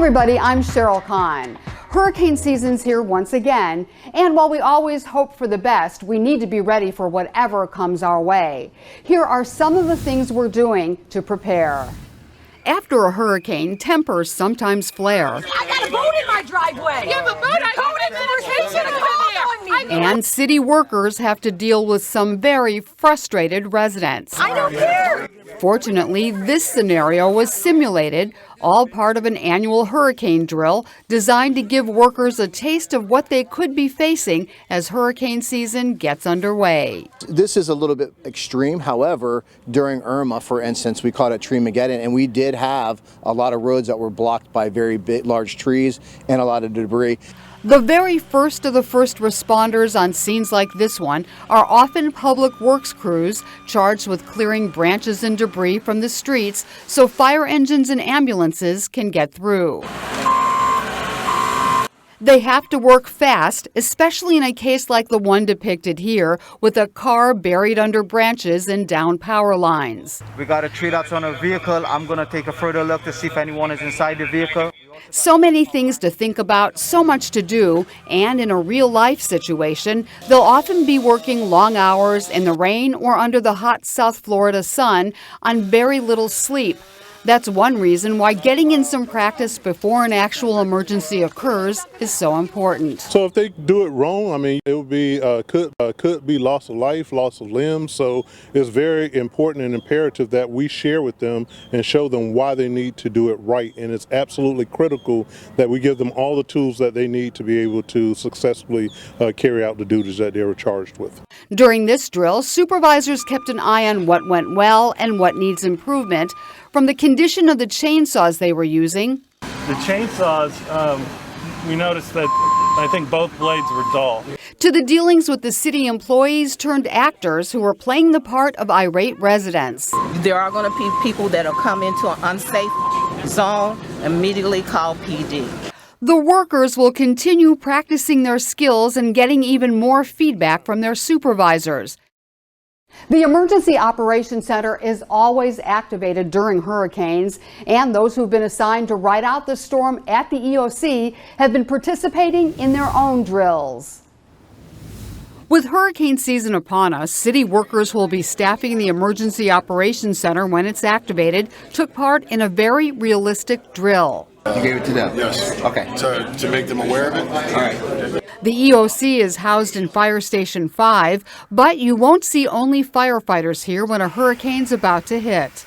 everybody, I'm Cheryl Kahn. Hurricane season's here once again, and while we always hope for the best, we need to be ready for whatever comes our way. Here are some of the things we're doing to prepare. After a hurricane, tempers sometimes flare. I got a boat in my driveway. You have a boat? And city workers have to deal with some very frustrated residents. I don't care. Fortunately, this scenario was simulated, all part of an annual hurricane drill designed to give workers a taste of what they could be facing as hurricane season gets underway. This is a little bit extreme. However, during Irma, for instance, we caught it Treemageddon, and we did have a lot of roads that were blocked by very big, large trees and a lot of debris. The very first of the first responders on scenes like this one are often public works crews charged with clearing branches and debris from the streets so fire engines and ambulances can get through. They have to work fast, especially in a case like the one depicted here, with a car buried under branches and down power lines. We got a tree that's on a vehicle. I'm going to take a further look to see if anyone is inside the vehicle. So many things to think about, so much to do, and in a real-life situation, they'll often be working long hours in the rain or under the hot South Florida sun on very little sleep. That's one reason why getting in some practice before an actual emergency occurs is so important. So if they do it wrong, I mean, it would be could be loss of life, loss of limbs. So it's very important and imperative that we share with them and show them why they need to do it right. And it's absolutely critical that we give them all the tools that they need to be able to successfully carry out the duties that they were charged with. During this drill, supervisors kept an eye on what went well and what needs improvement, from the condition of the chainsaws they were using. The chainsaws, we noticed that I think both blades were dull. To the dealings with the city employees turned actors who were playing the part of irate residents. There are going to be people that will come into an unsafe zone, immediately call PD. The workers will continue practicing their skills and getting even more feedback from their supervisors. The Emergency Operations Center is always activated during hurricanes, and those who've been assigned to ride out the storm at the EOC have been participating in their own drills. With hurricane season upon us, city workers who will be staffing the Emergency Operations Center when it's activated took part in a very realistic drill. You gave it to them? Yes. Okay. To make them aware of it? All right. The EOC is housed in Fire Station 5, but you won't see only firefighters here when a hurricane's about to hit.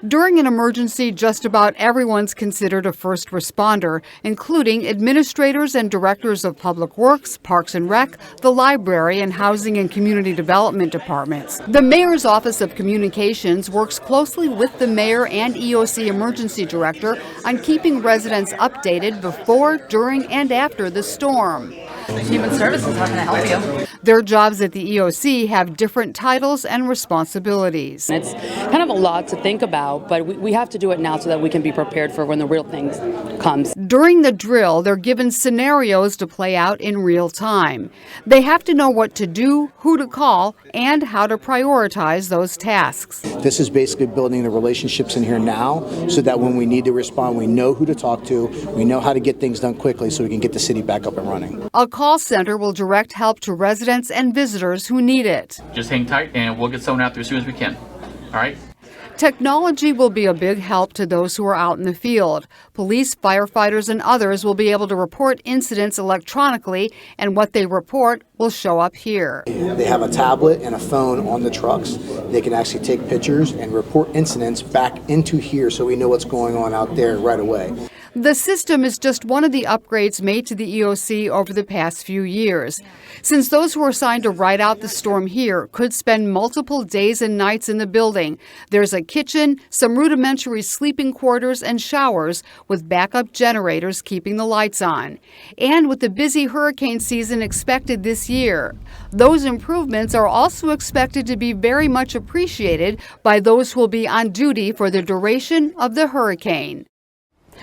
During an emergency, just about everyone's considered a first responder, including administrators and directors of Public Works, Parks and Rec, the library, and Housing and Community Development departments. The Mayor's Office of Communications works closely with the Mayor and EOC Emergency Director on keeping residents updated before, during, and after the storm. Human Services, how can I help you? Their jobs at the EOC have different titles and responsibilities. It's kind of a lot to think about, but we have to do it now so that we can be prepared for when the real thing comes. During the drill, they're given scenarios to play out in real time. They have to know what to do, who to call, and how to prioritize those tasks. This is basically building the relationships in here now so that when we need to respond, we know who to talk to, we know how to get things done quickly so we can get the city back up and running. A call center will direct help to residents and visitors who need it. Just hang tight and we'll get someone out there as soon as we can. All right? Technology will be a big help to those who are out in the field. Police, firefighters, and others will be able to report incidents electronically, and what they report will show up here. They have a tablet and a phone on the trucks. They can actually take pictures and report incidents back into here so we know what's going on out there right away. The system is just one of the upgrades made to the EOC over the past few years. Since those who are assigned to ride out the storm here could spend multiple days and nights in the building, there's a kitchen, some rudimentary sleeping quarters, and showers with backup generators keeping the lights on. And with the busy hurricane season expected this year, those improvements are also expected to be very much appreciated by those who will be on duty for the duration of the hurricane.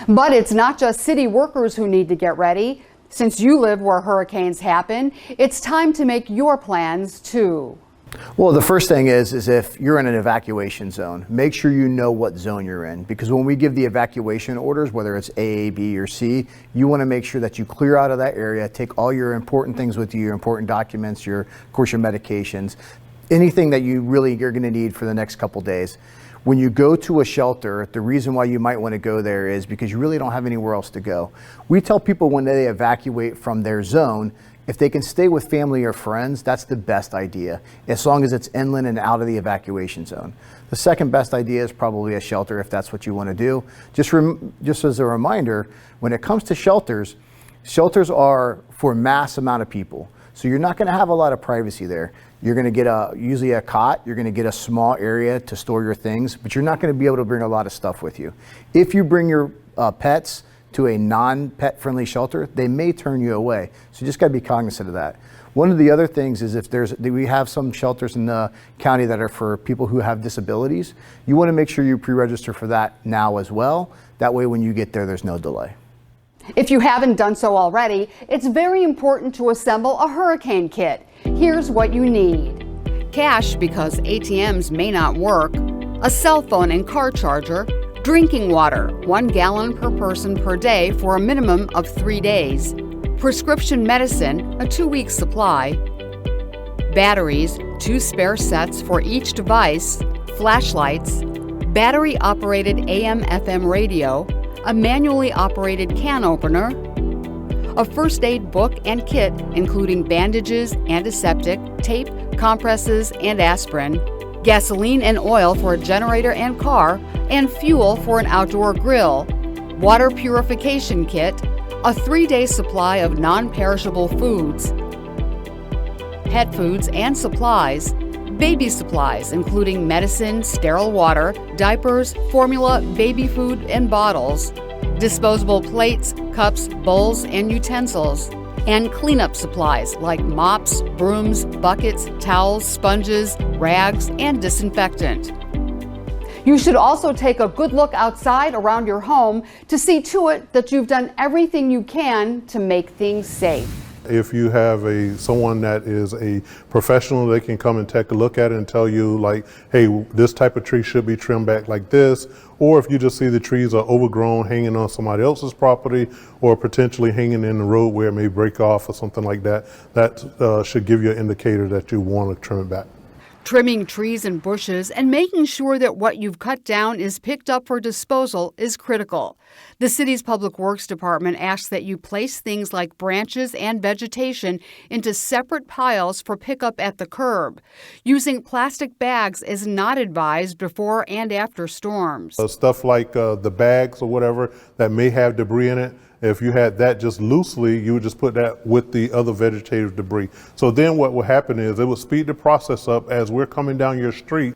But it's not just city workers who need to get ready. Since you live where hurricanes happen, it's time to make your plans too. Well, the first thing is if you're in an evacuation zone, make sure you know what zone you're in, because when we give the evacuation orders, whether it's A, B, or C, you want to make sure that you clear out of that area, take all your important things with you, your important documents, of course, your medications, anything that you really are going to need for the next couple days. When you go to a shelter, the reason why you might want to go there is because you really don't have anywhere else to go. We tell people when they evacuate from their zone, if they can stay with family or friends, that's the best idea, as long as it's inland and out of the evacuation zone. The second best idea is probably a shelter if that's what you want to do. Just as a reminder, when it comes to shelters, shelters are for mass amount of people. So you're not going to have a lot of privacy there. You're going to get usually a cot, you're going to get a small area to store your things, but you're not going to be able to bring a lot of stuff with you. If you bring your pets to a non-pet friendly shelter, they may turn you away. So you just got to be cognizant of that. One of the other things is we have some shelters in the county that are for people who have disabilities. You want to make sure you pre-register for that now as well. That way when you get there, there's no delay. If you haven't done so already, it's very important to assemble a hurricane kit. Here's what you need. Cash, because ATMs may not work, a cell phone and car charger, drinking water, 1 gallon per person per day for a minimum of 3 days, prescription medicine, a 2-week supply, batteries, 2 spare sets for each device, flashlights, battery-operated AM/FM radio, a manually operated can opener, a first aid book and kit including bandages, antiseptic, tape, compresses, and aspirin, gasoline and oil for a generator and car, and fuel for an outdoor grill, water purification kit, a 3-day supply of non-perishable foods, pet foods and supplies, baby supplies including medicine, sterile water, diapers, formula, baby food and bottles, disposable plates, cups, bowls, and utensils, and cleanup supplies like mops, brooms, buckets, towels, sponges, rags, and disinfectant. You should also take a good look outside around your home to see to it that you've done everything you can to make things safe. If you have someone that is a professional, they can come and take a look at it and tell you like, hey, this type of tree should be trimmed back like this. Or if you just see the trees are overgrown, hanging on somebody else's property, or potentially hanging in the road where it may break off or something like that, that should give you an indicator that you want to trim it back. Trimming trees and bushes and making sure that what you've cut down is picked up for disposal is critical. The city's Public Works Department asks that you place things like branches and vegetation into separate piles for pickup at the curb. Using plastic bags is not advised before and after storms. Stuff like the bags or whatever that may have debris in it, if you had that just loosely, you would just put that with the other vegetative debris. So then what will happen is it will speed the process up as we're coming down your street.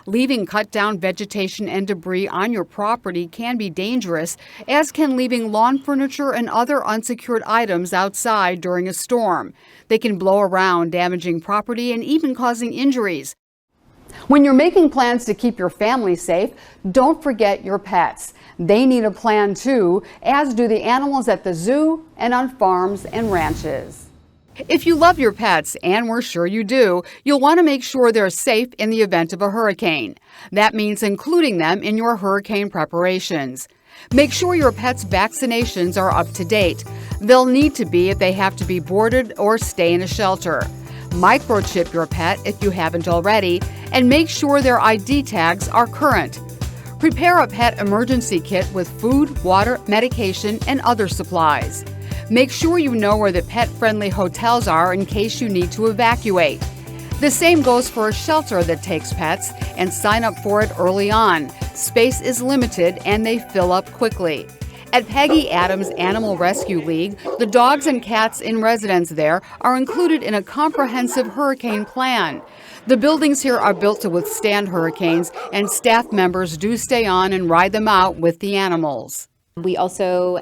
Leaving cut down vegetation and debris on your property can be dangerous, as can leaving lawn furniture and other unsecured items outside during a storm. They can blow around, damaging property and even causing injuries. When you're making plans to keep your family safe, don't forget your pets. They need a plan too, as do the animals at the zoo and on farms and ranches. If you love your pets, and we're sure you do, you'll want to make sure they're safe in the event of a hurricane. That means including them in your hurricane preparations. Make sure your pets' vaccinations are up to date. They'll need to be if they have to be boarded or stay in a shelter. Microchip your pet if you haven't already, and make sure their ID tags are current. Prepare a pet emergency kit with food, water, medication, and other supplies. Make sure you know where the pet-friendly hotels are in case you need to evacuate. The same goes for a shelter that takes pets, and sign up for it early on. Space is limited and they fill up quickly. At Peggy Adams Animal Rescue League, the dogs and cats in residence there are included in a comprehensive hurricane plan. The buildings here are built to withstand hurricanes, and staff members do stay on and ride them out with the animals. We also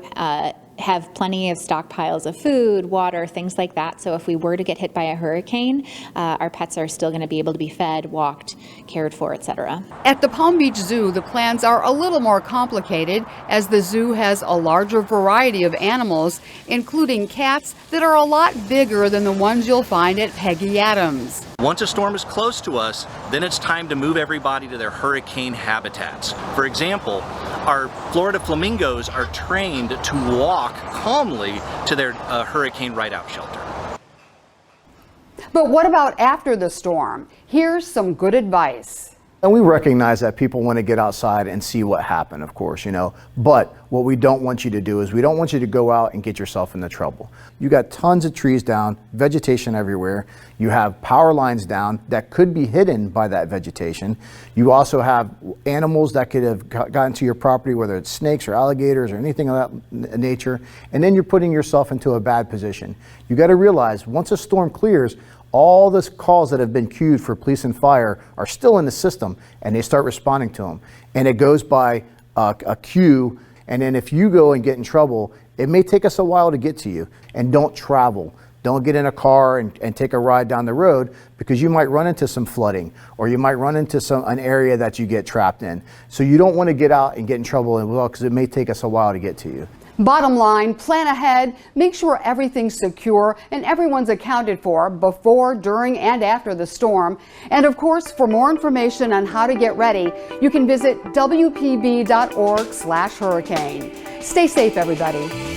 have plenty of stockpiles of food, water, things like that. So if we were to get hit by a hurricane, our pets are still going to be able to be fed, walked, cared for, etc. At the Palm Beach Zoo, the plans are a little more complicated, as the zoo has a larger variety of animals, including cats that are a lot bigger than the ones you'll find at Peggy Adams. Once a storm is close to us, then it's time to move everybody to their hurricane habitats. For example, our Florida flamingos are trained to walk calmly to their hurricane ride-out shelter. But what about after the storm? Here's some good advice. And we recognize that people want to get outside and see what happened, of course, but what we don't want you to do is we don't want you to go out and get yourself into trouble. You got tons of trees down, vegetation everywhere. You have power lines down that could be hidden by that vegetation. You also have animals that could have gotten to your property, whether it's snakes or alligators or anything of that nature. And then you're putting yourself into a bad position. You got to realize once a storm clears, all the calls that have been queued for police and fire are still in the system, and they start responding to them. And it goes by a queue, and then if you go and get in trouble, it may take us a while to get to you. And don't travel. Don't get in a car and take a ride down the road, because you might run into some flooding, or you might run into an area that you get trapped in. So you don't want to get out and get in trouble as well, because it may take us a while to get to you. Bottom line, plan ahead, make sure everything's secure and everyone's accounted for before, during, and after the storm. And of course, for more information on how to get ready, you can visit WPB.org/hurricane. Stay safe, everybody.